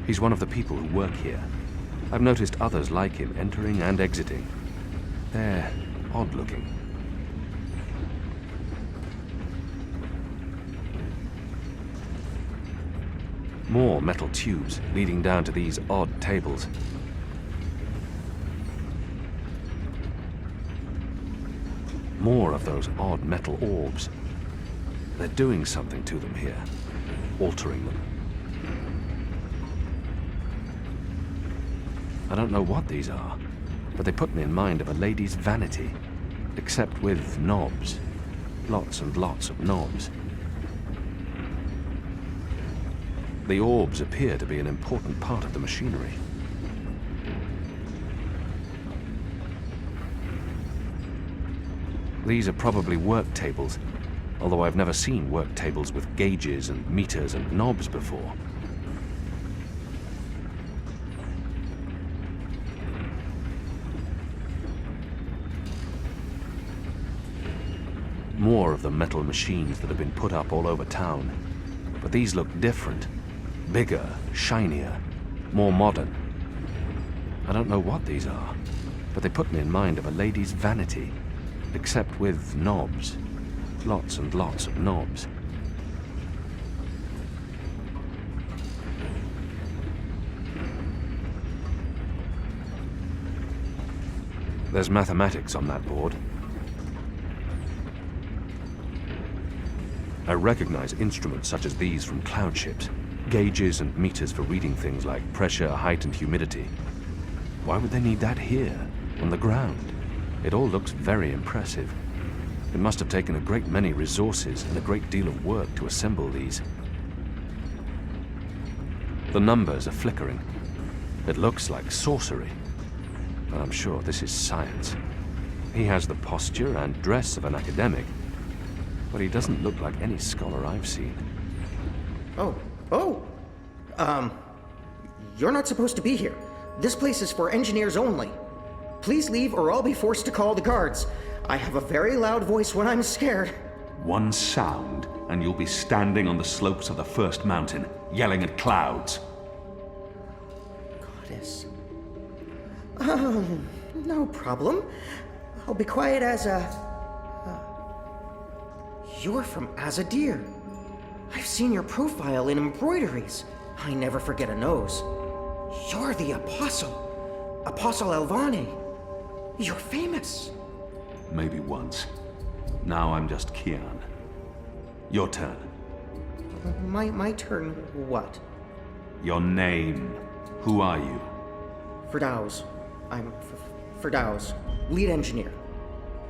He's one of the people who work here. I've noticed others like him entering and exiting. They're odd-looking. More metal tubes leading down to these odd tables. More of those odd metal orbs. They're doing something to them here, altering them. I don't know what these are, but they put me in mind of a lady's vanity, except with knobs. Lots and lots of knobs. The orbs appear to be an important part of the machinery. These are probably work tables, although I've never seen work tables with gauges and meters and knobs before. More of the metal machines that have been put up all over town, but these look different. Bigger, shinier, more modern. I don't know what these are, but they put me in mind of a lady's vanity, except with knobs. Lots and lots of knobs. There's mathematics on that board. I recognize instruments such as these from cloud ships. Gauges and meters for reading things like pressure, height, and humidity. Why would they need that here, on the ground? It all looks very impressive. It must have taken a great many resources and a great deal of work to assemble these. The numbers are flickering. It looks like sorcery, but I'm sure this is science. He has the posture and dress of an academic, but he doesn't look like any scholar I've seen. You're not supposed to be here. This place is for engineers only. Please leave or I'll be forced to call the guards. I have a very loud voice when I'm scared. One sound, and you'll be standing on the slopes of the first mountain, yelling at clouds. Goddess. No problem. I'll be quiet as a... You're from Azadir. I've seen your profile in embroideries. I never forget a nose. You're the Apostle. Apostle Elvani. You're famous. Maybe once. Now I'm just Kian. Your turn. My turn what? Your name. Who are you? Firdaus. I'm Firdaus, lead engineer.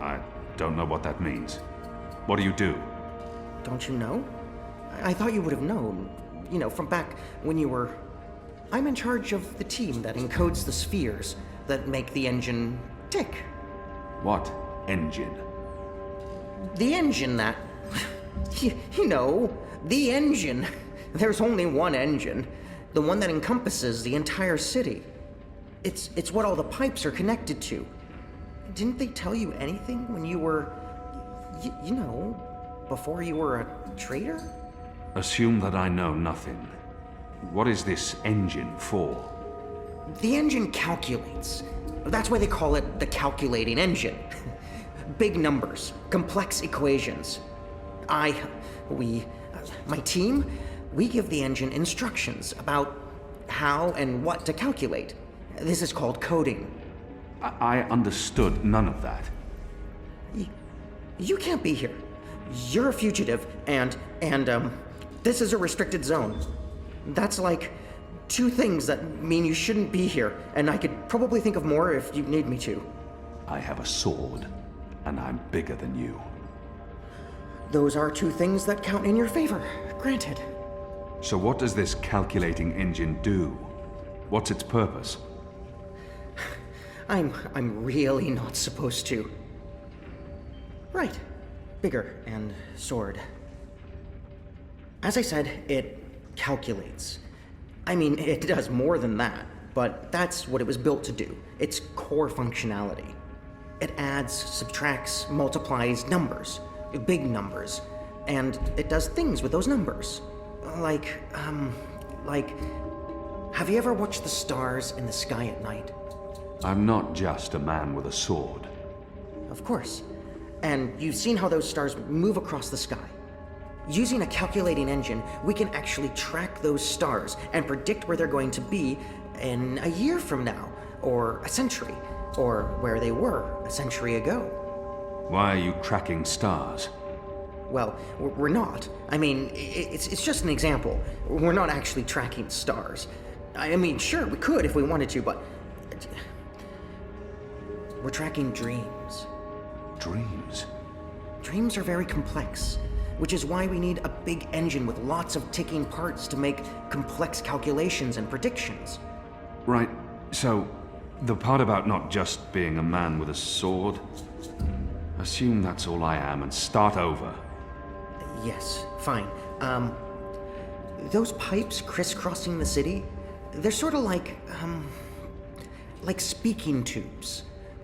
I don't know what that means. What do you do? Don't you know? I thought you would have known. You know, from back when you were... I'm in charge of the team that encodes the spheres that make the engine tick. What engine? The engine that... you know, the engine. There's only one engine. The one that encompasses the entire city. It's what all the pipes are connected to. Didn't they tell you anything when you were... you know, before you were a traitor? Assume that I know nothing. What is this engine for? The engine calculates. That's why they call it the calculating engine. Big numbers, complex equations. My team, we give the engine instructions about how and what to calculate. This is called coding. I understood none of that. You can't be here. You're a fugitive, and this is a restricted zone. That's like two things that mean you shouldn't be here, and I could probably think of more if you need me to. I have a sword, and I'm bigger than you. Those are two things that count in your favor, granted. So what does this calculating engine do? What's its purpose? I'm really not supposed to. Right. Bigger and sword. As I said, it calculates. I mean, it does more than that, but that's what it was built to do. Its core functionality. It adds, subtracts, multiplies numbers. Big numbers. And it does things with those numbers. Like Have you ever watched the stars in the sky at night? I'm not just a man with a sword. Of course. And you've seen how those stars move across the sky. Using a calculating engine, we can actually track those stars and predict where they're going to be in a year from now, or a century, or where they were a century ago. Why are you tracking stars? Well, we're not. I mean, it's just an example. We're not actually tracking stars. I mean, sure, we could if we wanted to, but we're tracking dreams. Dreams? Dreams are very complex, which is why we need a big engine with lots of ticking parts to make complex calculations and predictions. Right, so the part about not just being a man with a sword, assume that's all I am and start over. Yes, fine. Those pipes crisscrossing the city, they're sort of like speaking tubes,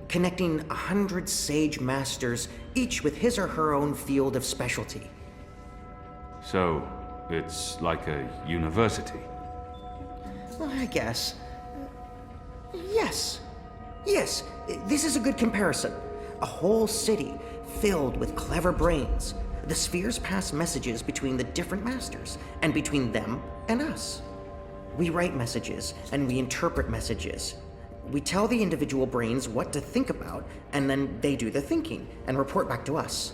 connecting 100 sage masters, each with his or her own field of specialty. So, it's like a university? Well, I guess. Yes. Yes, this is a good comparison. A whole city filled with clever brains. The spheres pass messages between the different masters, and between them and us. We write messages, and we interpret messages. We tell the individual brains what to think about, and then they do the thinking, and report back to us.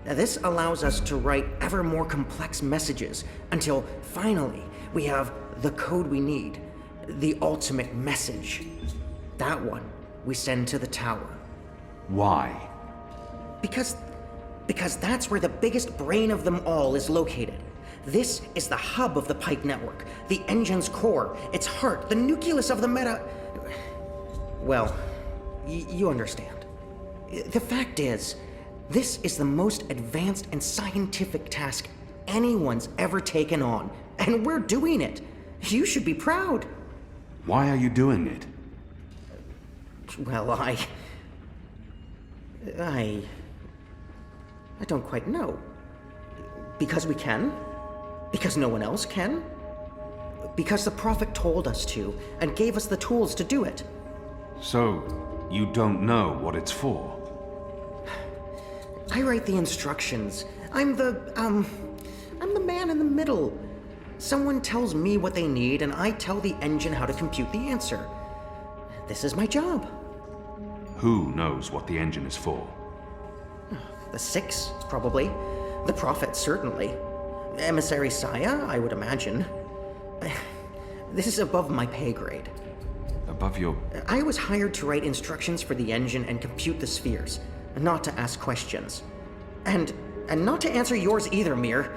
Now, this allows us to write ever more complex messages, until finally we have the code we need, the ultimate message. That one we send to the tower. Why? Because that's where the biggest brain of them all is located. This is the hub of the pipe network, the engine's core, its heart, the nucleus of the meta... Well, you understand. The fact is, this is the most advanced and scientific task anyone's ever taken on, and we're doing it. You should be proud. Why are you doing it? Well, I don't quite know. Because we can? Because no one else can? Because the Prophet told us to, and gave us the tools to do it. So, you don't know what it's for? I write the instructions. I'm the man in the middle. Someone tells me what they need, and I tell the engine how to compute the answer. This is my job. Who knows what the engine is for? The Six, probably. The Prophet, certainly. Emissary Saya, I would imagine. This is above my pay grade. Above your... I was hired to write instructions for the engine and compute the spheres, not to ask questions. And not to answer yours either, Mir.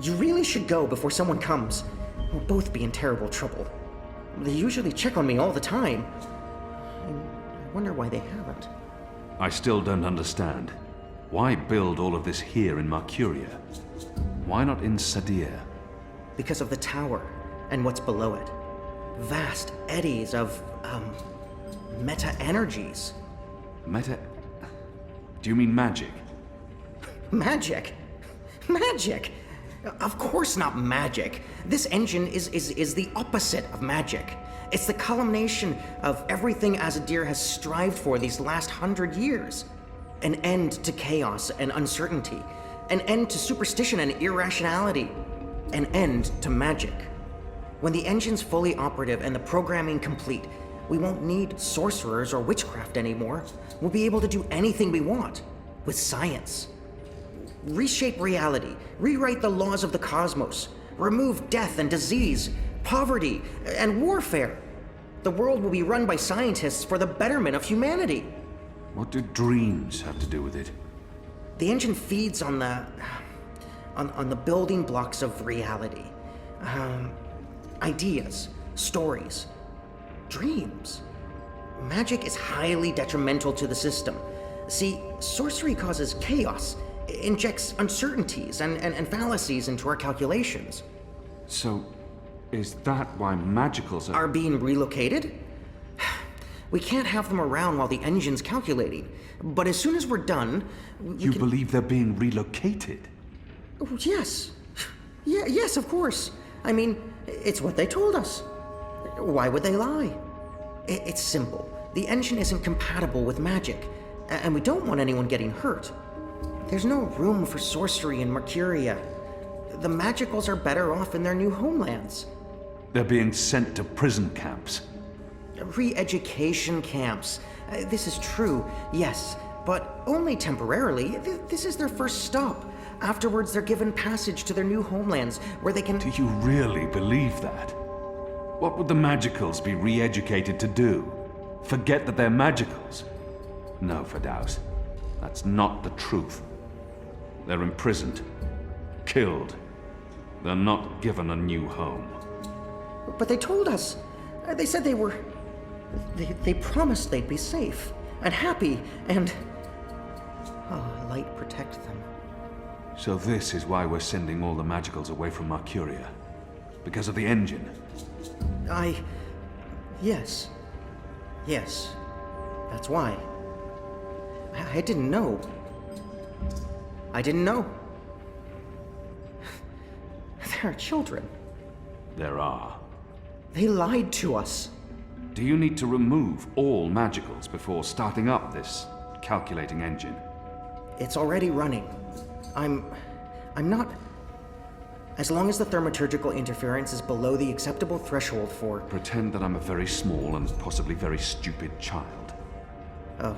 You really should go before someone comes. We'll both be in terrible trouble. They usually check on me all the time. I wonder why they haven't. I still don't understand. Why build all of this here in Mercuria? Why not in Sadir? Because of the tower and what's below it. Vast eddies of, meta-energies. Meta... Do you mean magic? Magic? Magic? Of course not magic. This engine is the opposite of magic. It's the culmination of everything Azadir has strived for these last 100 years. An end to chaos and uncertainty. An end to superstition and irrationality. An end to magic. When the engine's fully operative and the programming complete, we won't need sorcerers or witchcraft anymore. We'll be able to do anything we want. With science. Reshape reality. Rewrite the laws of the cosmos. Remove death and disease, poverty, and warfare. The world will be run by scientists for the betterment of humanity. What do dreams have to do with it? The engine feeds on the building blocks of reality. Ideas, stories, dreams. Magic is highly detrimental to the system. See, sorcery causes chaos, injects uncertainties and fallacies into our calculations. So, is that why magicals Are being relocated? We can't have them around while the engine's calculating. But as soon as we're done, You believe they're being relocated? Oh, yes. Yes, of course. I mean, it's what they told us. Why would they lie? It's simple. The engine isn't compatible with magic, and we don't want anyone getting hurt. There's no room for sorcery in Mercuria. The Magicals are better off in their new homelands. They're being sent to prison camps. Re-education camps. This is true, yes, but only temporarily. This is their first stop. Afterwards, they're given passage to their new homelands, where they can... Do you really believe that? What would the Magicals be re-educated to do? Forget that they're Magicals? No, Firdaus. That's not the truth. They're imprisoned. Killed. They're not given a new home. But they told us. They said they were... They promised they'd be safe and happy and... Oh, light protect them. So this is why we're sending all the Magicals away from Mercuria? Because of the engine? Yes. Yes. That's why. I didn't know. I didn't know. There are children. There are. They lied to us. Do you need to remove all Magicals before starting up this calculating engine? It's already running. I'm not... As long as the thaumaturgical interference is below the acceptable threshold for... Pretend that I'm a very small and possibly very stupid child. Oh.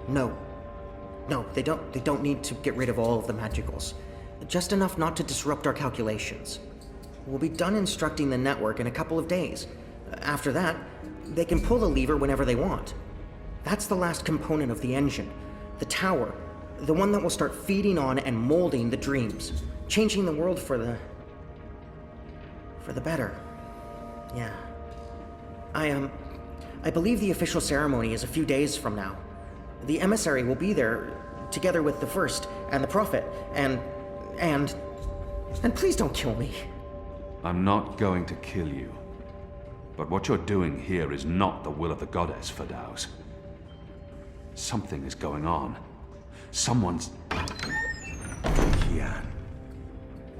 No. No, they don't need to get rid of all of the Magicals. Just enough not to disrupt our calculations. We'll be done instructing the network in a couple of days. After that, they can pull the lever whenever they want. That's the last component of the engine. The tower. The one that will start feeding on and molding the dreams. Changing the world for the better. Yeah. I believe the official ceremony is a few days from now. The emissary will be there, together with the First and the Prophet, and please don't kill me. I'm not going to kill you. But what you're doing here is not the will of the goddess, Firdaus. Something is going on. Someone's... Kian.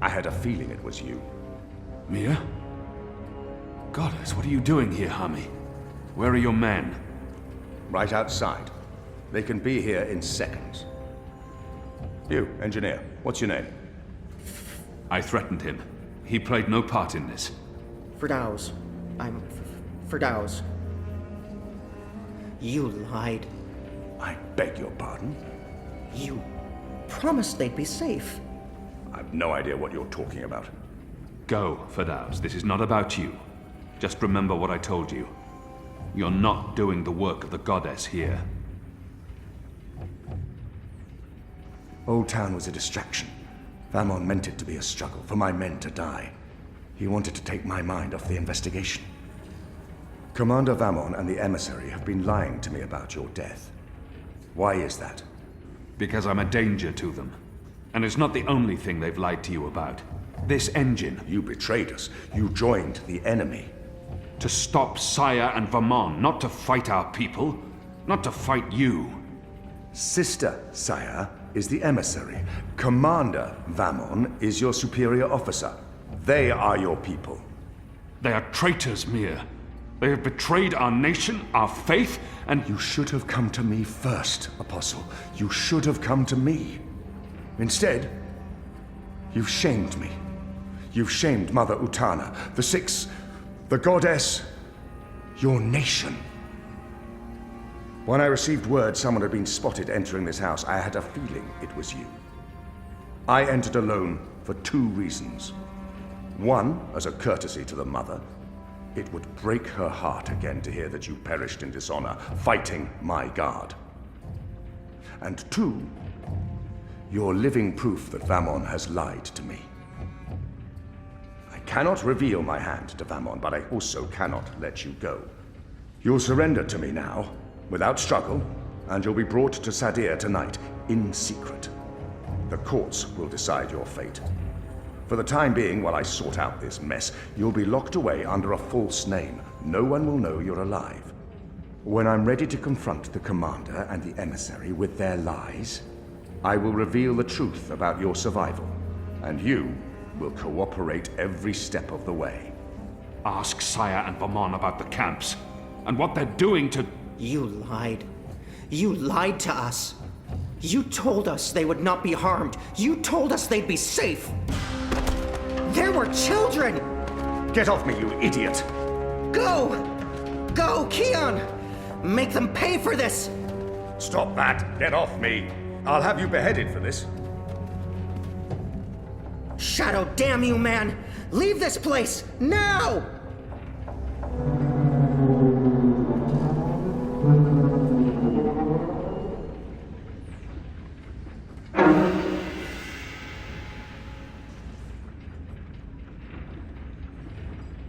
I had a feeling it was you. Mia? Goddess, what are you doing here, Hami? Where are your men? Right outside. They can be here in seconds. You, engineer, what's your name? I threatened him. He played no part in this. Firdaus. I'm Firdaus. You lied. I beg your pardon? You promised they'd be safe. I've no idea what you're talking about. Go, Firdaus. This is not about you. Just remember what I told you. You're not doing the work of the goddess here. Old Town was a distraction. Vamon meant it to be a struggle, for my men to die. He wanted to take my mind off the investigation. Commander Vamon and the emissary have been lying to me about your death. Why is that? Because I'm a danger to them. And it's not the only thing they've lied to you about. This engine. You betrayed us. You joined the enemy. To stop Saya and Vamon, not to fight our people. Not to fight you. Sister Saya is the emissary. Commander Vamon is your superior officer. They are your people. They are traitors, Mir. They have betrayed our nation, our faith, and... You should have come to me first, Apostle. You should have come to me. Instead, you've shamed me. You've shamed Mother Utana, the Six, the Goddess, your nation. When I received word someone had been spotted entering this house, I had a feeling it was you. I entered alone for two reasons. One, as a courtesy to the Mother. It would break her heart again to hear that you perished in dishonor, fighting my guard. And two, you're living proof that Vamon has lied to me. I cannot reveal my hand to Vamon, but I also cannot let you go. You'll surrender to me now, without struggle, and you'll be brought to Sadir tonight, in secret. The courts will decide your fate. For the time being, while I sort out this mess, you'll be locked away under a false name. No one will know you're alive. When I'm ready to confront the commander and the emissary with their lies, I will reveal the truth about your survival, and you will cooperate every step of the way. Ask Saya and Vamon about the camps, and what they're doing to... You lied. You lied to us. You told us they would not be harmed. You told us they'd be safe. There were children! Get off me, you idiot! Go! Go, Keon! Make them pay for this! Stop that! Get off me! I'll have you beheaded for this. Shadow, damn you, man! Leave this place! Now!